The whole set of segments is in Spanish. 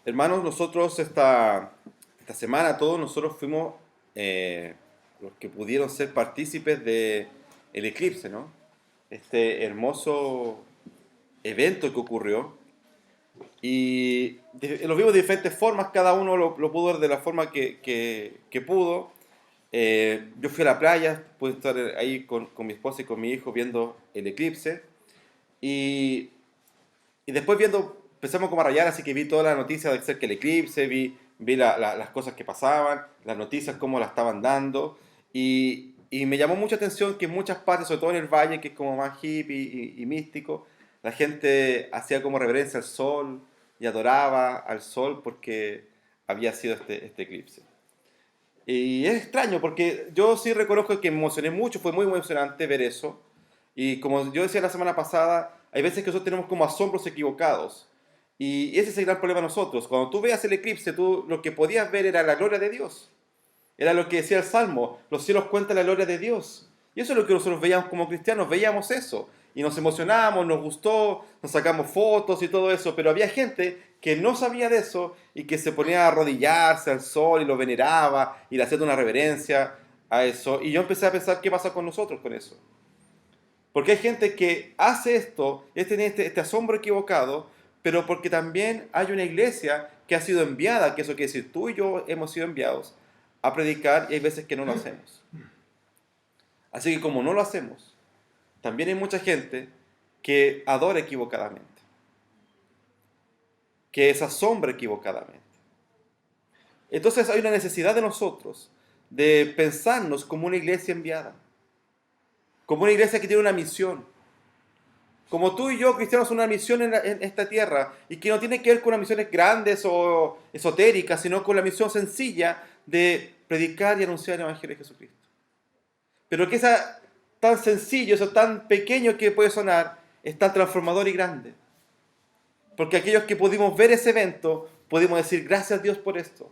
Hermanos, nosotros esta semana todos nosotros fuimos los que pudieron ser partícipes de el eclipse, ¿no? Este hermoso evento que ocurrió y lo vimos de diferentes formas, cada uno lo pudo ver de la forma que pudo. Yo fui a la playa, pude estar ahí con mi esposa y con mi hijo viendo el eclipse y y después empezamos como a rayar, así que vi todas las noticias de acerca del eclipse, vi las cosas que pasaban, las noticias cómo la estaban dando, y me llamó mucha atención que en muchas partes, sobre todo en el valle, que es como más hippie y místico, la gente hacía como reverencia al sol y adoraba al sol porque había sido este eclipse. Y es extraño porque yo sí reconozco que me emocioné mucho, fue muy emocionante ver eso. Y como yo decía la semana pasada, hay veces que nosotros tenemos como asombros equivocados. Y ese es el gran problema de nosotros. Cuando tú veas el eclipse, tú lo que podías ver era la gloria de Dios. Era lo que decía el Salmo, los cielos cuentan la gloria de Dios. Y eso es lo que nosotros veíamos como cristianos, veíamos eso. Y nos emocionamos, nos gustó, nos sacamos fotos y todo eso. Pero había gente que no sabía de eso y que se ponía a arrodillarse al sol y lo veneraba y le hacía una reverencia a eso. Y yo empecé a pensar qué pasa con nosotros con eso. Porque hay gente que hace esto, tiene este asombro equivocado, pero porque también hay una iglesia que ha sido enviada, que eso quiere decir tú y yo hemos sido enviados a predicar y hay veces que no lo hacemos. Así que como no lo hacemos, también hay mucha gente que adora equivocadamente, que se asombra equivocadamente. Entonces hay una necesidad de nosotros de pensarnos como una iglesia enviada, como una iglesia que tiene una misión. Como tú y yo, cristianos, una misión en esta tierra y que no tiene que ver con unas misiones grandes o esotéricas, sino con la misión sencilla de predicar y anunciar el Evangelio de Jesucristo. Pero que esa tan sencillo, eso tan pequeño que puede sonar, es tan transformador y grande. Porque aquellos que pudimos ver ese evento, podemos decir gracias a Dios por esto.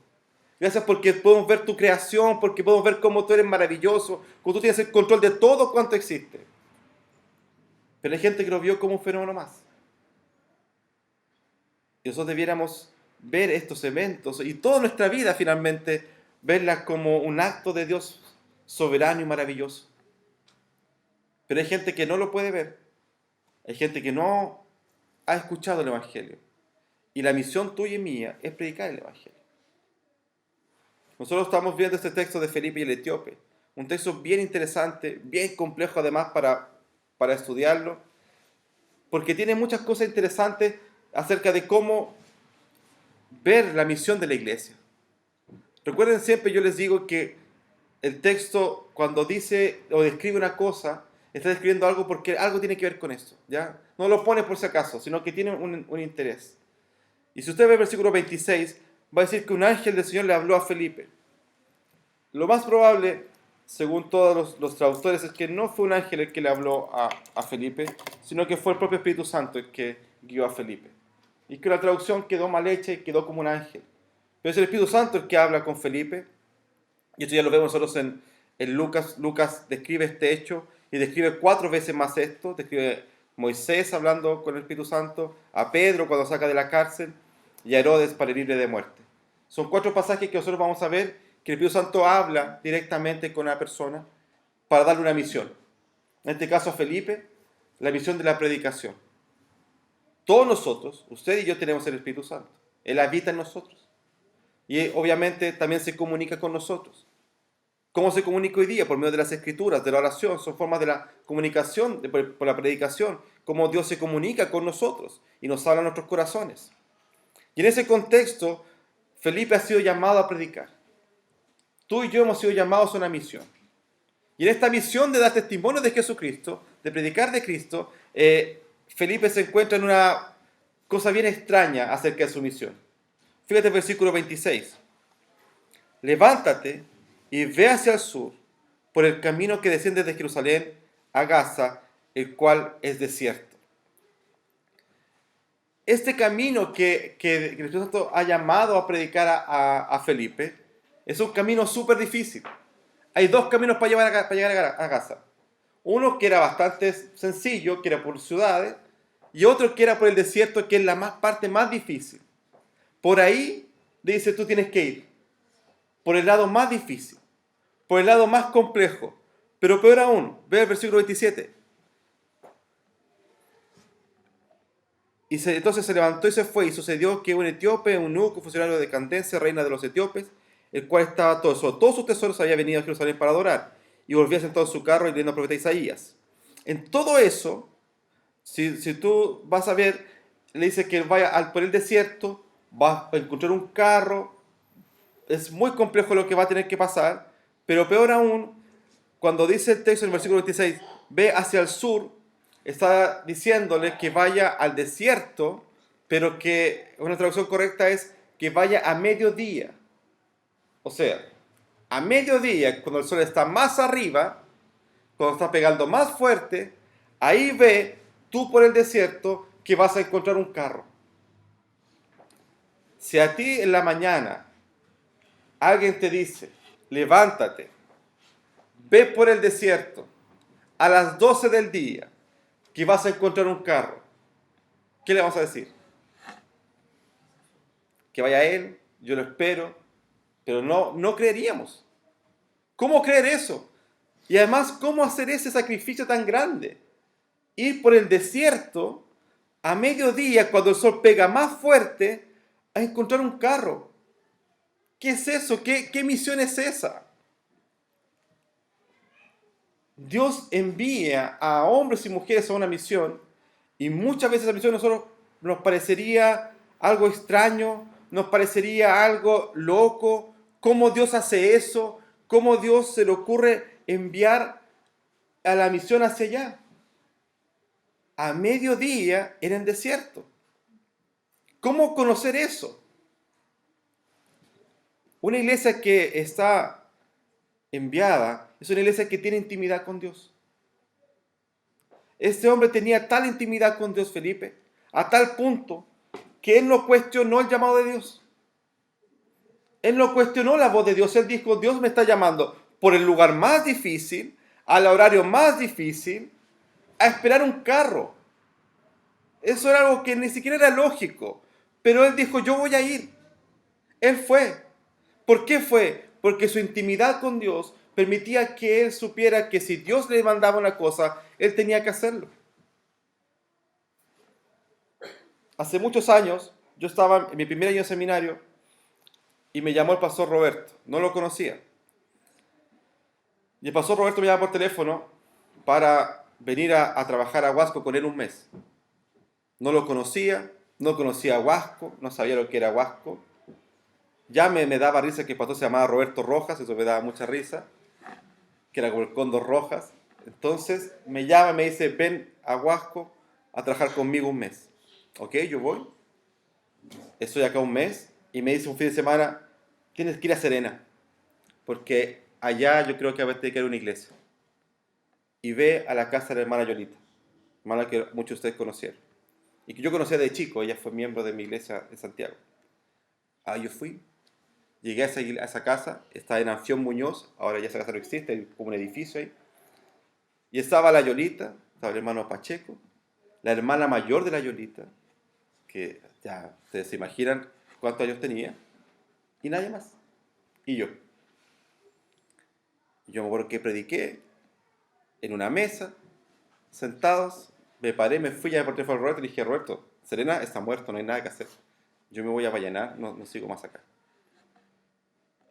Gracias porque podemos ver tu creación, porque podemos ver cómo tú eres maravilloso, cómo tú tienes el control de todo cuanto existe. Pero hay gente que lo vio como un fenómeno más. Y nosotros debiéramos ver estos eventos y toda nuestra vida finalmente verlas como un acto de Dios soberano y maravilloso. Pero hay gente que no lo puede ver. Hay gente que no ha escuchado el Evangelio. Y la misión tuya y mía es predicar el Evangelio. Nosotros estamos viendo este texto de Felipe y el etíope. Un texto bien interesante, bien complejo además para estudiarlo. Porque tiene muchas cosas interesantes acerca de cómo ver la misión de la iglesia. Recuerden siempre, yo les digo que el texto cuando dice o describe una cosa, está describiendo algo porque algo tiene que ver con esto, ¿ya? No lo pone por si acaso, sino que tiene un interés. Y si usted ve el versículo 26, va a decir que un ángel del Señor le habló a Felipe. Lo más probable, según todos los traductores, es que no fue un ángel el que le habló a Felipe, sino que fue el propio Espíritu Santo el que guió a Felipe. Y que la traducción quedó mal hecha y quedó como un ángel. Pero es el Espíritu Santo el que habla con Felipe. Y esto ya lo vemos nosotros en Lucas. Lucas describe este hecho y describe 4 veces más esto. Describe Moisés hablando con el Espíritu Santo, a Pedro cuando saca de la cárcel y a Herodes para herirle de muerte. Son 4 pasajes que nosotros vamos a ver que el Espíritu Santo habla directamente con una persona para darle una misión. En este caso a Felipe, la misión de la predicación. Todos nosotros, usted y yo, tenemos el Espíritu Santo. Él habita en nosotros. Y obviamente también se comunica con nosotros. ¿Cómo se comunica hoy día? Por medio de las escrituras, de la oración. Son formas de la comunicación, por la predicación. Cómo Dios se comunica con nosotros y nos habla a nuestros corazones. Y en ese contexto, Felipe ha sido llamado a predicar. Tú y yo hemos sido llamados a una misión. Y en esta misión de dar testimonio de Jesucristo, de predicar de Cristo, Felipe se encuentra en una cosa bien extraña acerca de su misión. Fíjate el versículo 26. levántate y ve hacia el sur, por el camino que desciende de Jerusalén a Gaza, el cual es desierto. Este camino que el Espíritu Santo ha llamado a predicar a Felipe es un camino súper difícil. Hay dos caminos para llegar a Gaza. Uno que era bastante sencillo, que era por ciudades, y otro que era por el desierto, que es la parte más difícil. Por ahí, dice, tú tienes que ir. Por el lado más difícil, por el lado más complejo. Pero peor aún, ve el versículo 27. Entonces se levantó y se fue, y sucedió que un etíope, un eunuco, funcionario de Candace, reina de los etíopes, el cual estaba todos sus tesoros, había venido a Jerusalén para adorar, y volvía sentado en su carro y leyendo al profeta Isaías. En todo eso, si tú vas a ver, le dice que vaya por el desierto, va a encontrar un carro, es muy complejo lo que va a tener que pasar, pero peor aún, cuando dice el texto en el versículo 26, ve hacia el sur, está diciéndole que vaya al desierto, pero que una traducción correcta es que vaya a mediodía. O sea, a mediodía, cuando el sol está más arriba, cuando está pegando más fuerte, ahí ve tú por el desierto que vas a encontrar un carro. Si a ti en la mañana alguien te dice, levántate, ve por el desierto a las 12 del día, que vas a encontrar un carro, ¿qué le vamos a decir? Que vaya él, yo lo espero, pero no creeríamos. ¿Cómo creer eso? Y además, ¿cómo hacer ese sacrificio tan grande? Ir por el desierto a mediodía, cuando el sol pega más fuerte, a encontrar un carro. ¿Qué es eso? ¿Qué misión es esa? Dios envía a hombres y mujeres a una misión, y muchas veces esa misión a nosotros nos parecería algo extraño, nos parecería algo loco. ¿Cómo Dios hace eso? ¿Cómo Dios se le ocurre enviar a la misión hacia allá? A mediodía en el desierto. ¿Cómo conocer eso? Una iglesia que está enviada es una iglesia que tiene intimidad con Dios. Este hombre tenía tal intimidad con Dios, Felipe, a tal punto que él no cuestionó el llamado de Dios. Él no cuestionó la voz de Dios. Él dijo, Dios me está llamando por el lugar más difícil, al horario más difícil, a esperar un carro. Eso era algo que ni siquiera era lógico. Pero él dijo, yo voy a ir. Él fue. ¿Por qué fue? Porque su intimidad con Dios permitía que él supiera que si Dios le mandaba una cosa, él tenía que hacerlo. Hace muchos años, yo estaba en mi primer año de seminario y me llamó el pastor Roberto. No lo conocía. Y el pastor Roberto me llama por teléfono para venir a trabajar a Huasco con él un mes. No lo conocía, no conocía a Huasco, no sabía lo que era Huasco. Ya me daba risa que el pastor se llamaba Roberto Rojas, eso me daba mucha risa, que era como el Cóndor Rojas. Entonces me llama y me dice, ven a Huasco a trabajar conmigo un mes. Ok, yo voy. Estoy acá un mes y me dice un fin de semana, tienes que ir a Serena, porque allá yo creo que a veces tiene que ir a una iglesia. Y ve a la casa de la hermana Yolita, hermana que muchos de ustedes conocieron. Y que yo conocía de chico, ella fue miembro de mi iglesia en Santiago. Yo fui. Llegué a esa casa, está en Anfión Muñoz, ahora ya esa casa no existe, hay como un edificio ahí. Y estaba la Yolita, estaba el hermano Pacheco, la hermana mayor de la Yolita, que ya ustedes se imaginan cuántos años tenía, y nadie más. Y yo. Yo me acuerdo que prediqué en una mesa, sentados, me paré, me fui, ya me porté fue al Roberto y le dije, Roberto, Serena está muerto, no hay nada que hacer. Yo me voy a Vallenar, no sigo más acá.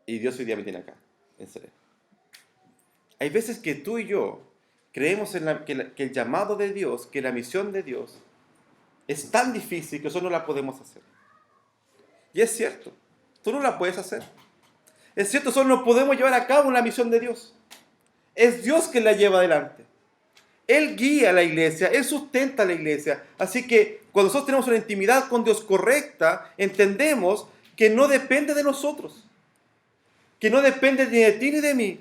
Y Dios hoy día me tiene acá, en Serena. Hay veces que tú y yo creemos que el llamado de Dios, que la misión de Dios, es tan difícil que nosotros no la podemos hacer. Y es cierto, tú no la puedes hacer. Es cierto, nosotros no podemos llevar a cabo la misión de Dios. Es Dios quien la lleva adelante. Él guía a la iglesia, Él sustenta a la iglesia. Así que cuando nosotros tenemos una intimidad con Dios correcta, entendemos que no depende de nosotros. que no depende ni de ti ni de mí,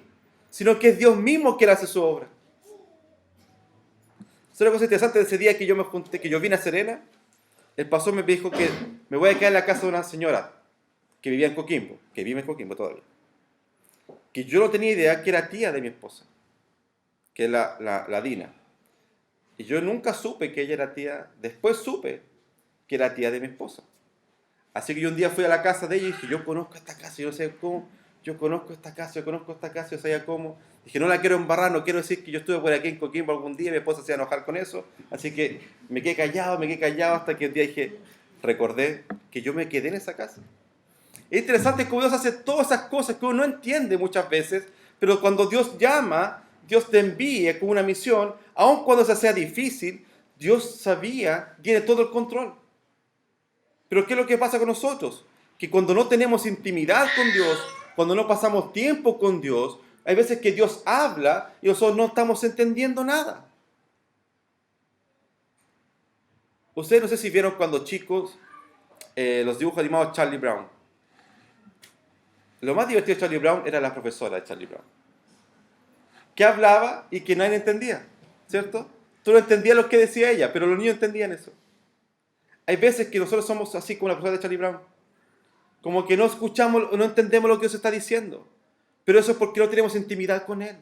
sino que es Dios mismo quien hace su obra. Es una cosa interesante de ese día que yo me junté, que yo vine a Serena. El pastor me dijo que me voy a quedar en la casa de una señora que vivía en Coquimbo, que vive en Coquimbo todavía. Que yo no tenía idea que era tía de mi esposa, que es la Dina. Y yo nunca supe que ella era tía, después supe que era tía de mi esposa. Así que yo un día fui a la casa de ella y dije, yo conozco esta casa, yo no sé cómo, yo conozco esta casa, yo sabía cómo. Dije, no la quiero embarrar, no quiero decir que yo estuve por aquí en Coquimbo algún día y mi esposa se iba a enojar con eso. Así que me quedé callado hasta que un día dije, recordé que yo me quedé en esa casa. Es interesante cómo Dios hace todas esas cosas que uno no entiende muchas veces, pero cuando Dios llama, Dios te envía con una misión, aun cuando se sea difícil, Dios sabía, tiene todo el control. Pero ¿qué es lo que pasa con nosotros? Que cuando no tenemos intimidad con Dios, cuando no pasamos tiempo con Dios, hay veces que Dios habla y nosotros no estamos entendiendo nada. Ustedes no sé si vieron cuando chicos los dibujos animados Charlie Brown. Lo más divertido de Charlie Brown era la profesora de Charlie Brown, que hablaba y que nadie entendía, ¿cierto? Tú no entendías lo que decía ella, pero los niños entendían eso. Hay veces que nosotros somos así como la profesora de Charlie Brown, como que no escuchamos, no entendemos lo que Dios está diciendo, pero eso es porque no tenemos intimidad con Él,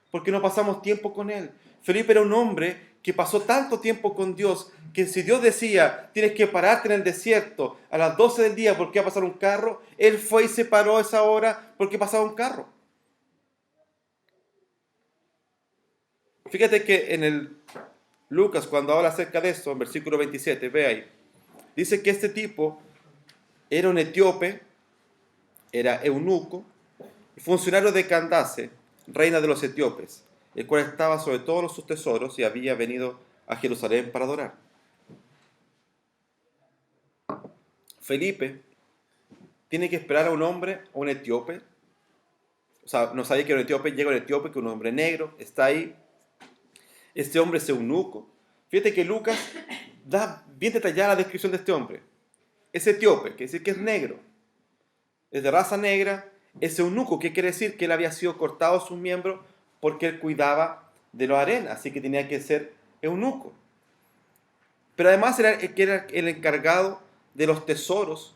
porque no pasamos tiempo con Él. Felipe era un hombre que pasó tanto tiempo con Dios, que si Dios decía, tienes que pararte en el desierto a las 12 del día porque va a pasar un carro, él fue y se paró a esa hora porque pasaba un carro. Fíjate que en el Lucas, cuando habla acerca de esto, en versículo 27, ve ahí, dice que este tipo era un etíope, era eunuco, funcionario de Candace, reina de los etíopes, el cual estaba sobre todos sus tesoros y había venido a Jerusalén para adorar. Felipe tiene que esperar a un hombre, a un etíope. O sea, no sabía que era un etíope, llega un etíope, que es un hombre negro, está ahí. Este hombre es eunuco. Fíjate que Lucas da bien detallada la descripción de este hombre. Es etíope, que decir que es negro, es de raza negra, es eunuco, que quiere decir que él había sido cortado sus miembros porque él cuidaba de los arenas, así que tenía que ser eunuco. Pero además era el encargado de los tesoros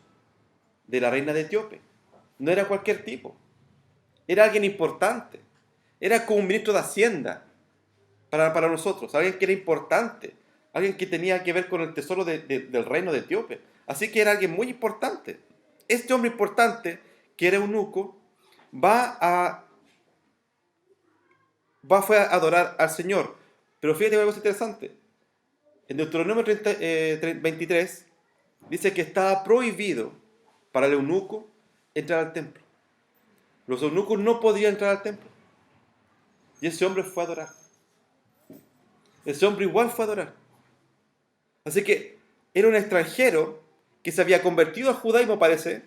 de la reina de Etiopía. No era cualquier tipo. Era alguien importante. Era como un ministro de Hacienda para nosotros. Alguien que era importante. Alguien que tenía que ver con el tesoro del reino de Etiopía. Así que era alguien muy importante. Este hombre importante, que era eunuco, fue a adorar al Señor. Pero fíjate una cosa interesante. En Deuteronomio 23 dice que estaba prohibido para el eunuco entrar al templo. Los eunucos no podían entrar al templo. Y ese hombre fue a adorar. Ese hombre igual fue a adorar. Así que era un extranjero que se había convertido al judaísmo, parece,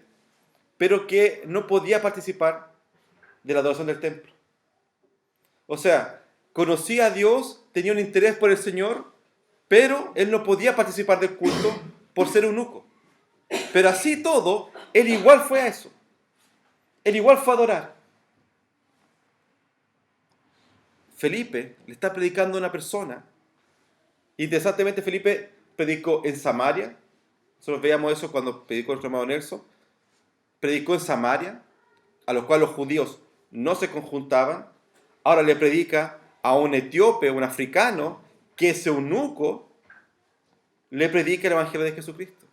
pero que no podía participar de la adoración del templo. O sea, conocía a Dios, tenía un interés por el Señor, pero él no podía participar del culto por ser eunuco. Pero así todo, él igual fue a eso. Él igual fue a adorar. Felipe le está predicando a una persona. Interesantemente, Felipe predicó en Samaria. Nosotros veíamos eso cuando predicó nuestro hermano Nelson. Predicó en Samaria, a los cuales los judíos no se conjuntaban. Ahora le predica a un etíope, un africano, que es eunuco, le predica el evangelio de Jesucristo.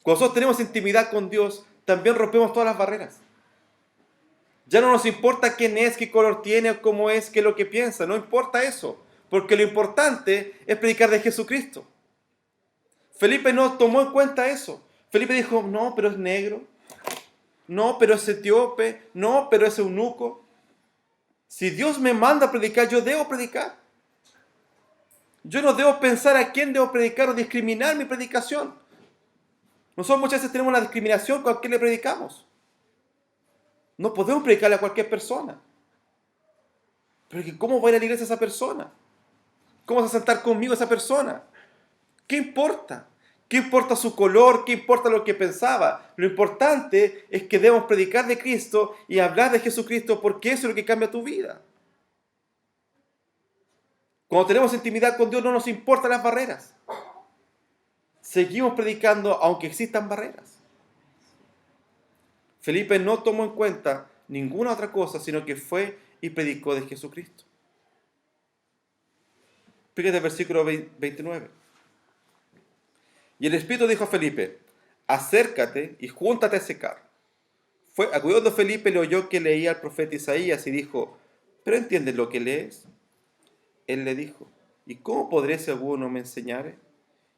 Cuando nosotros tenemos intimidad con Dios, también rompemos todas las barreras. Ya no nos importa quién es, qué color tiene, cómo es, qué es lo que piensa. No importa eso. Porque lo importante es predicar de Jesucristo. Felipe no tomó en cuenta eso. Felipe dijo, no, pero es negro. No, pero es etíope. No, pero es eunuco. Si Dios me manda a predicar, yo debo predicar. Yo no debo pensar a quién debo predicar o discriminar mi predicación. Nosotros muchas veces tenemos una discriminación con a quién le predicamos. No podemos predicarle a cualquier persona. Pero ¿cómo va a ir a la iglesia esa persona? ¿Cómo va a sentar conmigo esa persona? ¿Qué importa? ¿Qué importa su color? ¿Qué importa lo que pensaba? Lo importante es que debemos predicar de Cristo y hablar de Jesucristo, porque eso es lo que cambia tu vida. Cuando tenemos intimidad con Dios no nos importan las barreras. Seguimos predicando aunque existan barreras. Felipe no tomó en cuenta ninguna otra cosa, sino que fue y predicó de Jesucristo. Fíjate el versículo 29. Y el Espíritu dijo a Felipe, acércate y júntate a ese carro. Acudiendo Felipe le oyó que leía al profeta Isaías y dijo, ¿pero entiendes lo que lees? Él le dijo, ¿y cómo podré si alguno me enseñare?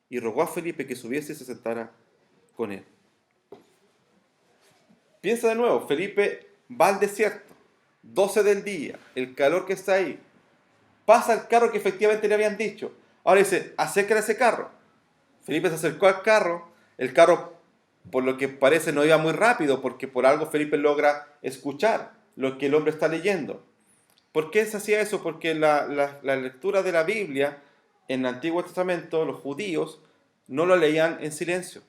Y rogó a Felipe que subiese y se sentara con él. Piensa de nuevo, Felipe va al desierto, 12 del día, el calor que está ahí. Pasa el carro que efectivamente le habían dicho. Ahora dice, acércate a ese carro. Felipe se acercó al carro. El carro, por lo que parece, no iba muy rápido, porque por algo Felipe logra escuchar lo que el hombre está leyendo. ¿Por qué se hacía eso? Porque la lectura de la Biblia en el Antiguo Testamento, los judíos no lo leían en silencio.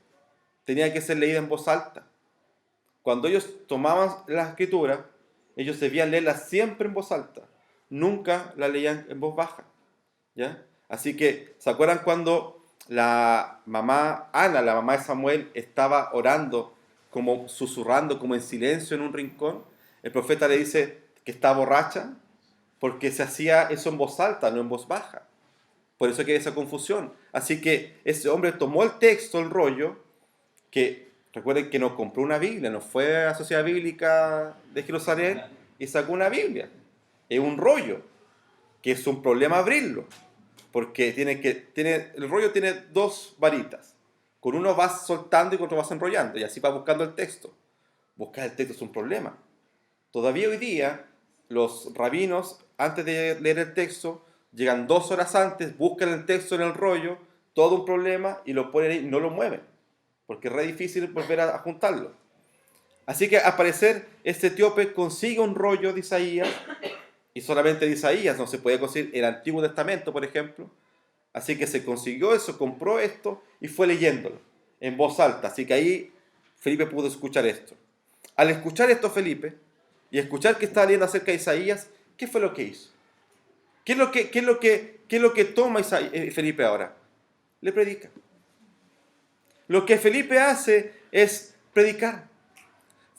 Tenía que ser leída en voz alta. Cuando ellos tomaban la escritura, ellos debían leerla siempre en voz alta. Nunca la leían en voz baja. ¿Ya? Así que, ¿se acuerdan cuando la mamá Ana, la mamá de Samuel, estaba orando, como susurrando, como en silencio en un rincón? El profeta le dice que está borracha porque se hacía eso en voz alta, no en voz baja. Por eso que hay esa confusión. Así que ese hombre tomó el texto, el rollo, que recuerden que no compró una Biblia, no fue a la Sociedad Bíblica de Jerusalén y sacó una Biblia. Es un rollo, que es un problema abrirlo, porque el rollo tiene dos varitas. Con uno vas soltando y con otro vas enrollando, y así vas buscando el texto. Buscar el texto es un problema. Todavía hoy día, los rabinos, antes de leer el texto, llegan 2 horas antes, buscan el texto en el rollo, todo un problema, y lo ponen ahí y no lo mueven, porque es re difícil volver a juntarlo. Así que al parecer, este etíope consigue un rollo de Isaías, y solamente de Isaías, no se puede conseguir el Antiguo Testamento, por ejemplo. Así que se consiguió eso, compró esto y fue leyéndolo en voz alta. Así que ahí Felipe pudo escuchar esto. Al escuchar esto Felipe, y escuchar que estaba leyendo acerca de Isaías, ¿qué fue lo que hizo? ¿Qué es lo que toma Felipe ahora? Le predica. Lo que Felipe hace es predicar.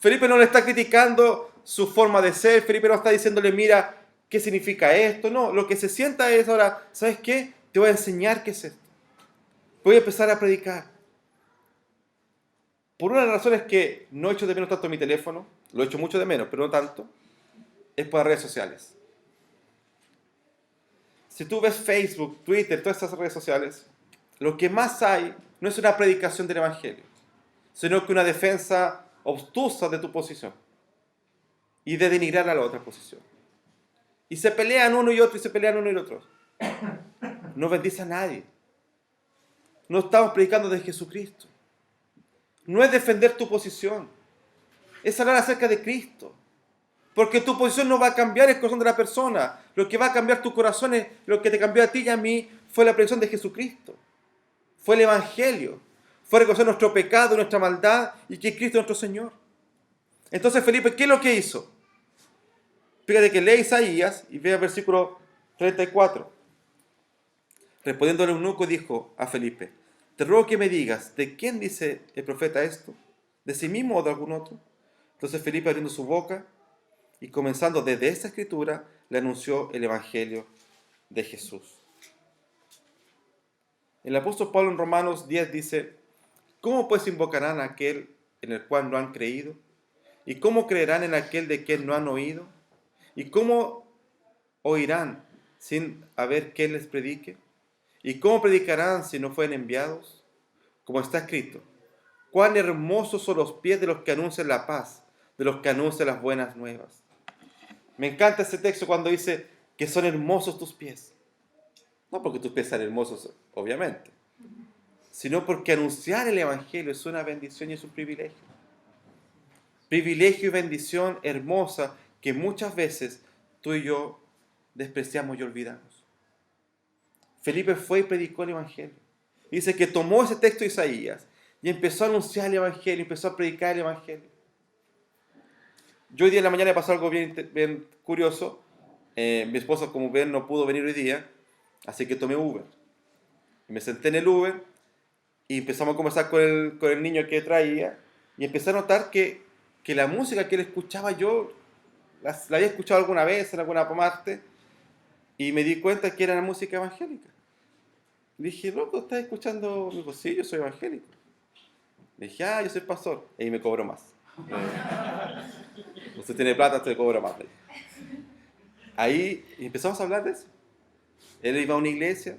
Felipe no le está criticando su forma de ser, Felipe no está diciéndole, mira, ¿qué significa esto? No, lo que se sienta es ahora, ¿sabes qué? Te voy a enseñar qué es esto. Voy a empezar a predicar. Por una de las razones que no echo de menos tanto mi teléfono, lo echo mucho de menos, pero no tanto, es por las redes sociales. Si tú ves Facebook, Twitter, todas esas redes sociales, lo que más hay no es una predicación del Evangelio, sino que una defensa obtusa de tu posición y de denigrar a la otra posición. Y se pelean uno y otro, y se pelean uno y otro. No bendice a nadie. No estamos predicando de Jesucristo. No es defender tu posición. Es hablar acerca de Cristo. Porque tu posición no va a cambiar el corazón de la persona. Lo que va a cambiar tu corazón es lo que te cambió a ti y a mí fue la predicción de Jesucristo. Fue el Evangelio. Fue reconocer nuestro pecado, nuestra maldad y que Cristo es nuestro Señor. Entonces Felipe, ¿qué es lo que hizo? Fíjate que lee Isaías y ve el versículo 34. Respondiendo el eunuco dijo a Felipe, te ruego que me digas, ¿de quién dice el profeta esto? ¿De sí mismo o de algún otro? Entonces Felipe abriendo su boca y comenzando desde esta escritura, le anunció el Evangelio de Jesús. El apóstol Pablo en Romanos 10 dice, ¿cómo pues invocarán a aquel en el cual no han creído? ¿Y cómo creerán en aquel de quien no han oído? ¿Y cómo oirán sin haber quien les predique? ¿Y cómo predicarán si no fueren enviados? Como está escrito, cuán hermosos son los pies de los que anuncian la paz, de los que anuncian las buenas nuevas. Me encanta ese texto cuando dice que son hermosos tus pies. No porque tus pies sean hermosos, obviamente, sino porque anunciar el Evangelio es una bendición y es un privilegio. Privilegio y bendición hermosa que muchas veces tú y yo despreciamos y olvidamos. Felipe fue y predicó el Evangelio. Dice que tomó ese texto de Isaías y empezó a anunciar el Evangelio, empezó a predicar el Evangelio. Yo hoy día en la mañana me pasó algo bien curioso. Mi esposa, como ven, no pudo venir hoy día, así que tomé Uber. Me senté en el Uber y empezamos a conversar con el niño que traía y empecé a notar que la música que él escuchaba yo la había escuchado alguna vez en alguna parte y me di cuenta que era la música evangélica. Le dije, loco, ¿estás escuchando? Me dijo, sí, yo soy evangélico. Le dije, yo soy pastor. Y me cobró más. Usted tiene plata, te cobro más. Ahí empezamos a hablar de eso. Él iba a una iglesia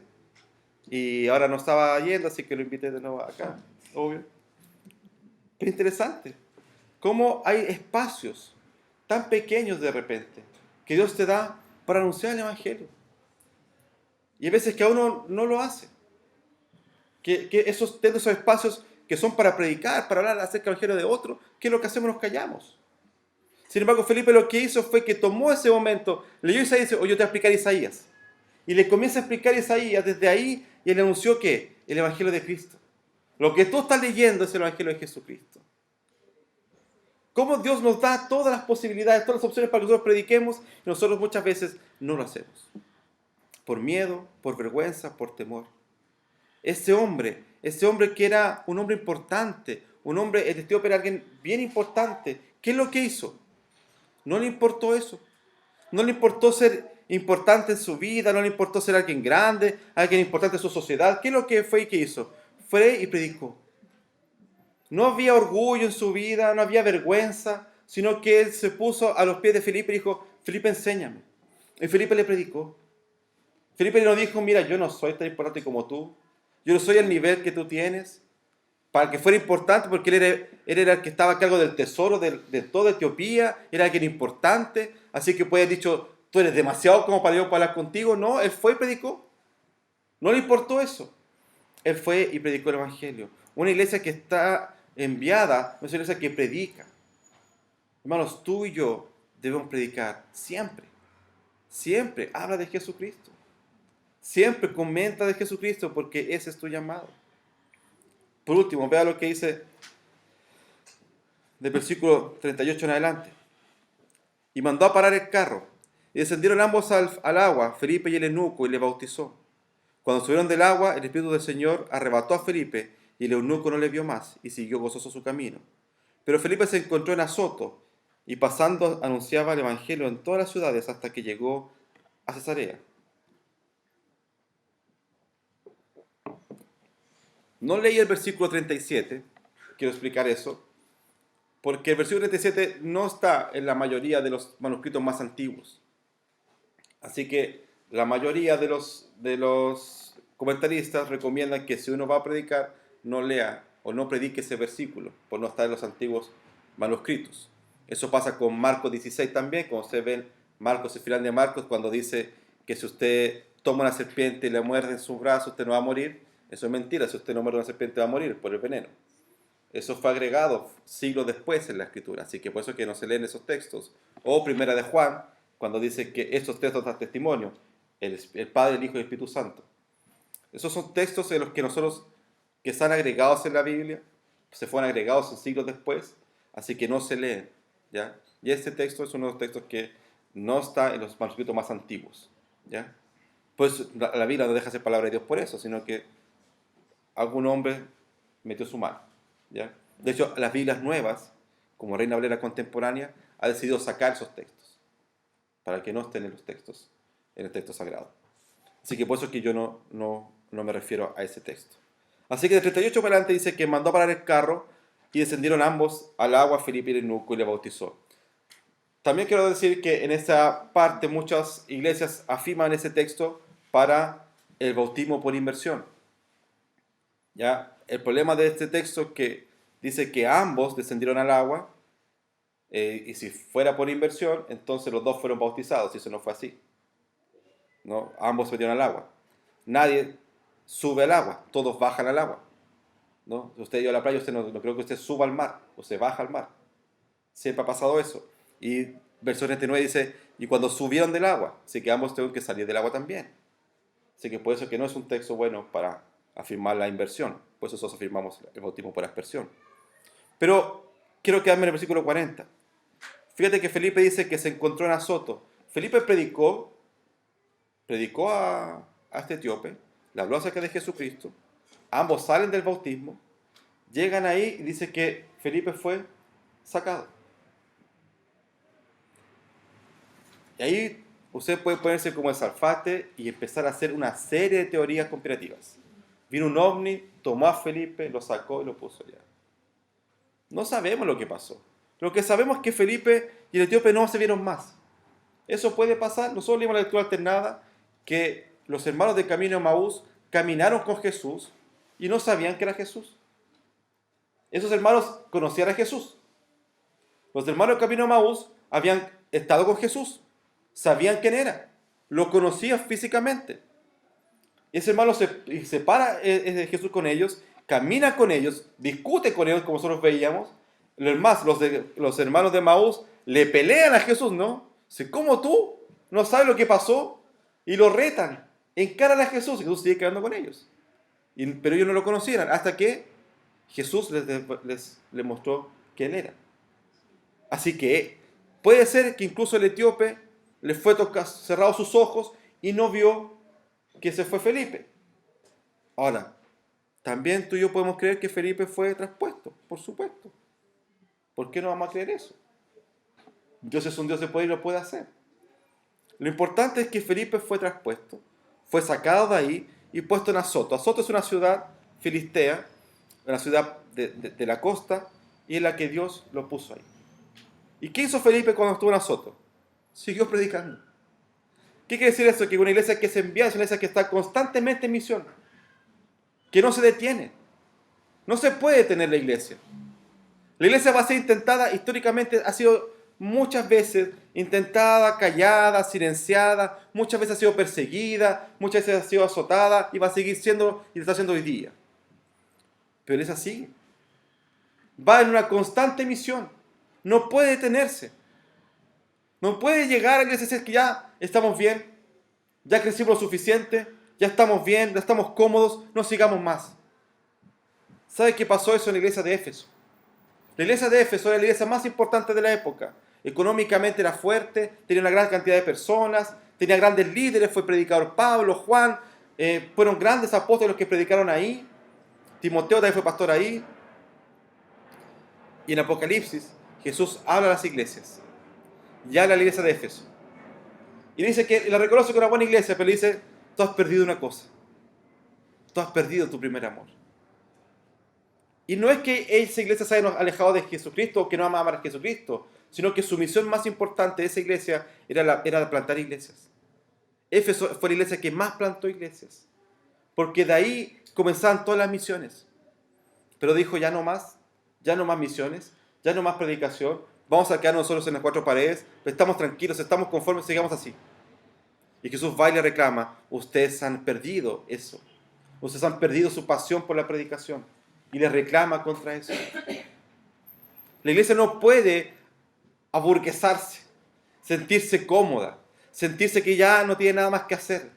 y ahora no estaba yendo, así que lo invité de nuevo acá, obvio. Es interesante cómo hay espacios tan pequeños de repente que Dios te da para anunciar el Evangelio. Y hay veces que a uno no lo hace. Que esos espacios que son para predicar, para hablar acerca del Evangelio de otro, ¿qué es lo que hacemos? Nos callamos. Sin embargo, Felipe lo que hizo fue que tomó ese momento, leyó Isaías y dice, oye, yo te voy a explicar Isaías. Y le comienza a explicar Isaías desde ahí y él anunció que el Evangelio de Cristo. Lo que tú estás leyendo es el Evangelio de Jesucristo. Cómo Dios nos da todas las posibilidades, todas las opciones para que nosotros prediquemos y nosotros muchas veces no lo hacemos. Por miedo, por vergüenza, por temor. Ese hombre que era un hombre importante, el etíope era alguien bien importante, ¿qué es lo que hizo? No le importó eso. No le importó ser importante en su vida, no le importó ser alguien grande, alguien importante en su sociedad. ¿Qué es lo que fue y que hizo? Fue y predicó. No había orgullo en su vida, no había vergüenza, sino que él se puso a los pies de Felipe y dijo, Felipe, enséñame. Y Felipe le predicó. Felipe le dijo, mira, yo no soy tan importante como tú, yo no soy el nivel que tú tienes, para que fuera importante, porque él era el que estaba a cargo del tesoro de toda Etiopía, era alguien importante, así que puede haber dicho, tú eres demasiado como para yo hablar contigo. No, él fue y predicó. No le importó eso. Él fue y predicó el Evangelio. Una iglesia que está enviada, una iglesia que predica. Hermanos, tú y yo debemos predicar siempre. Siempre habla de Jesucristo. Siempre comenta de Jesucristo porque ese es tu llamado. Por último, vea lo que dice del versículo 38 en adelante. Y mandó a parar el carro. Y descendieron ambos al agua, Felipe y el eunuco, y le bautizó. Cuando subieron del agua, el Espíritu del Señor arrebató a Felipe, y el eunuco no le vio más, y siguió gozoso su camino. Pero Felipe se encontró en Azoto, y pasando anunciaba el Evangelio en todas las ciudades hasta que llegó a Cesarea. No leí el versículo 37, quiero explicar eso, porque el versículo 37 no está en la mayoría de los manuscritos más antiguos. Así que la mayoría de los comentaristas recomiendan que si uno va a predicar, no lea o no predique ese versículo, por no estar en los antiguos manuscritos. Eso pasa con Marcos 16 también, como ustedes ven Marcos, el final de Marcos, cuando dice que si usted toma una serpiente y le muerde en sus brazos, usted no va a morir. Eso es mentira, si usted no muerde una serpiente va a morir por el veneno. Eso fue agregado siglos después en la Escritura, así que por eso es que no se leen esos textos. O Primera de Juan, cuando dice que estos textos dan testimonio, el Padre, el Hijo y el Espíritu Santo. Esos son textos en los que nosotros, que están agregados en la Biblia, se fueron agregados en siglos después, así que no se leen, ¿ya? Y este texto es uno de los textos que no está en los manuscritos más antiguos, ¿ya? Pues la Biblia no deja ser palabra de Dios por eso, sino que algún hombre metió su mano, ¿ya? De hecho, las Biblias nuevas, como Reina Valera contemporánea, ha decidido sacar esos textos, para que no estén en los textos, en el texto sagrado. Así que por eso es que yo no me refiero a ese texto. Así que de 38 para adelante dice que mandó a parar el carro y descendieron ambos al agua, Felipe y el eunuco, y le bautizó. También quiero decir que en esta parte muchas iglesias afirman ese texto para el bautismo por inmersión. ¿Ya? El problema de este texto es que dice que ambos descendieron al agua, y si fuera por inmersión, entonces los dos fueron bautizados, y eso no fue así. ¿No? Ambos se metieron al agua. Nadie sube al agua, todos bajan al agua. ¿No? Si usted iba a la playa, usted no creo que usted suba al mar, o se baja al mar. Siempre ha pasado eso. Y verso 39 dice, y cuando subieron del agua, así que ambos tuvieron que salir del agua también. Así que por eso que no es un texto bueno para afirmar la inversión. Por eso nosotros afirmamos el bautismo por aspersión. Pero quiero quedarme en el versículo 40. Fíjate que Felipe dice que se encontró en Azoto. Felipe predicó a este etíope, le habló acerca de Jesucristo, ambos salen del bautismo, llegan ahí y dice que Felipe fue sacado. Y ahí usted puede ponerse como el Salfate y empezar a hacer una serie de teorías conspirativas. Vino un ovni, tomó a Felipe, lo sacó y lo puso allá. No sabemos lo que pasó. Lo que sabemos es que Felipe y el etíope no se vieron más. Eso puede pasar. Nosotros leímos la lectura alternada que los hermanos del camino de Maús caminaron con Jesús y no sabían que era Jesús. Esos hermanos conocían a Jesús. Los hermanos del camino de Maús habían estado con Jesús. Sabían quién era. Lo conocían físicamente. Ese hermano se para de Jesús con ellos, camina con ellos, discute con ellos como nosotros veíamos. Los hermanos de Maús le pelean a Jesús, ¿no? ¿Cómo tú no sabes lo que pasó? Y lo retan, encaran a Jesús y Jesús sigue quedando con ellos. Pero ellos no lo conocieran hasta que Jesús les mostró quién era. Así que puede ser que incluso el etíope le fue cerrado sus ojos y no vio que ese fue Felipe. Ahora, también tú y yo podemos creer que Felipe fue traspuesto, por supuesto. ¿Por qué no vamos a creer eso? Dios es un Dios de poder y lo puede hacer. Lo importante es que Felipe fue traspuesto, fue sacado de ahí y puesto en Azoto. Azoto es una ciudad filistea, una ciudad de la costa, y en la que Dios lo puso ahí. ¿Y qué hizo Felipe cuando estuvo en Azoto? Siguió predicando. ¿Qué quiere decir eso? Que una iglesia que se envía es una iglesia que está constantemente en misión, que no se detiene. No se puede detener la iglesia. La iglesia va a ser intentada, históricamente ha sido muchas veces intentada, callada, silenciada, muchas veces ha sido perseguida, muchas veces ha sido azotada y va a seguir siendo y lo está haciendo hoy día. Pero es así. Va en una constante misión. No puede detenerse. No puede llegar a la iglesia y decir que ya estamos bien, ya crecimos lo suficiente, ya estamos bien, ya estamos cómodos, no sigamos más. ¿Sabe qué pasó eso en la iglesia de Éfeso? La iglesia de Éfeso era la iglesia más importante de la época. Económicamente era fuerte, tenía una gran cantidad de personas, tenía grandes líderes, fue predicador Pablo, Juan, fueron grandes apóstoles los que predicaron ahí. Timoteo también fue pastor ahí. Y en Apocalipsis, Jesús habla a las iglesias. Y habla a la iglesia de Éfeso. Y dice que la reconoce como una buena iglesia, pero le dice, tú has perdido una cosa. Tú has perdido tu primer amor. Y no es que esa iglesia se haya alejado de Jesucristo o que no amaba a Jesucristo, sino que su misión más importante de esa iglesia era plantar iglesias. Éfeso fue la iglesia que más plantó iglesias, porque de ahí comenzaban todas las misiones. Pero dijo, ya no más misiones, ya no más predicación, vamos a quedarnos nosotros en las cuatro paredes, estamos tranquilos, estamos conformes, sigamos así. Y Jesús va y le reclama, ustedes han perdido eso, ustedes han perdido su pasión por la predicación. Y le reclama contra eso. La iglesia no puede aburguesarse, sentirse cómoda, sentirse que ya no tiene nada más que hacer.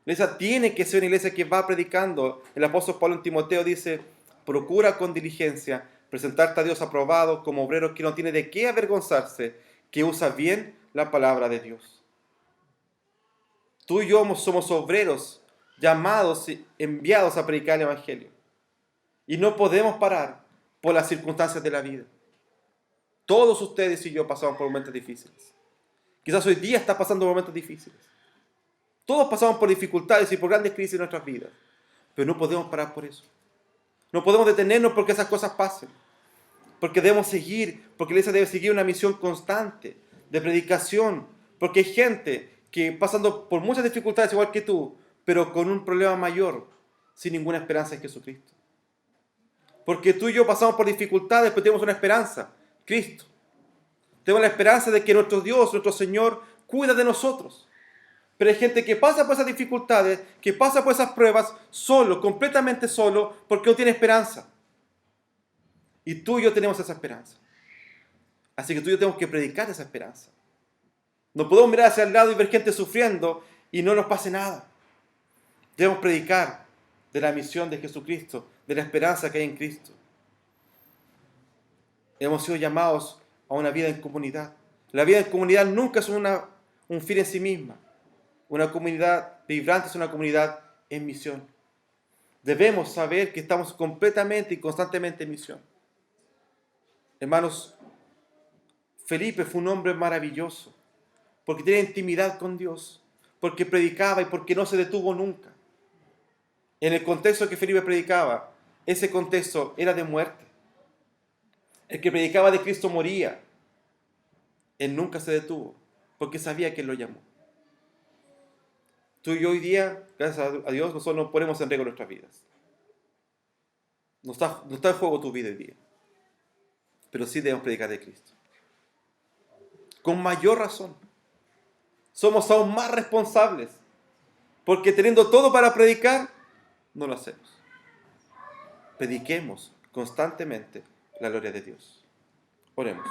La iglesia tiene que ser una iglesia que va predicando. El apóstol Pablo en Timoteo dice, procura con diligencia presentarte a Dios aprobado como obrero que no tiene de qué avergonzarse, que usa bien la palabra de Dios. Tú y yo somos obreros, llamados y enviados a predicar el evangelio. Y no podemos parar por las circunstancias de la vida. Todos ustedes y yo pasamos por momentos difíciles. Quizás hoy día está pasando momentos difíciles. Todos pasamos por dificultades y por grandes crisis en nuestras vidas. Pero no podemos parar por eso. No podemos detenernos porque esas cosas pasen. Porque debemos seguir, porque la iglesia debe seguir una misión constante de predicación. Porque hay gente que pasando por muchas dificultades igual que tú, pero con un problema mayor, sin ninguna esperanza en Jesucristo. Porque tú y yo pasamos por dificultades, pero tenemos una esperanza, Cristo. Tenemos la esperanza de que nuestro Dios, nuestro Señor, cuida de nosotros. Pero hay gente que pasa por esas dificultades, que pasa por esas pruebas solo, completamente solo, porque no tiene esperanza. Y tú y yo tenemos esa esperanza. Así que tú y yo tenemos que predicar esa esperanza. No podemos mirar hacia el lado y ver gente sufriendo y no nos pase nada. Debemos predicar de la misión de Jesucristo, de la esperanza que hay en Cristo. Hemos sido llamados a una vida en comunidad. La vida en comunidad nunca es un fin en sí misma. Una comunidad vibrante es una comunidad en misión. Debemos saber que estamos completamente y constantemente en misión. Hermanos, Felipe fue un hombre maravilloso, porque tenía intimidad con Dios, porque predicaba y porque no se detuvo nunca. En el contexto que Felipe predicaba, ese contexto era de muerte. El que predicaba de Cristo moría. Él nunca se detuvo, porque sabía que Él lo llamó. Tú y yo hoy día, gracias a Dios, nosotros no ponemos en riesgo nuestras vidas. No está en juego tu vida hoy día. Pero sí debemos predicar de Cristo. Con mayor razón. Somos aún más responsables. Porque teniendo todo para predicar, no lo hacemos. Prediquemos constantemente la gloria de Dios. Oremos.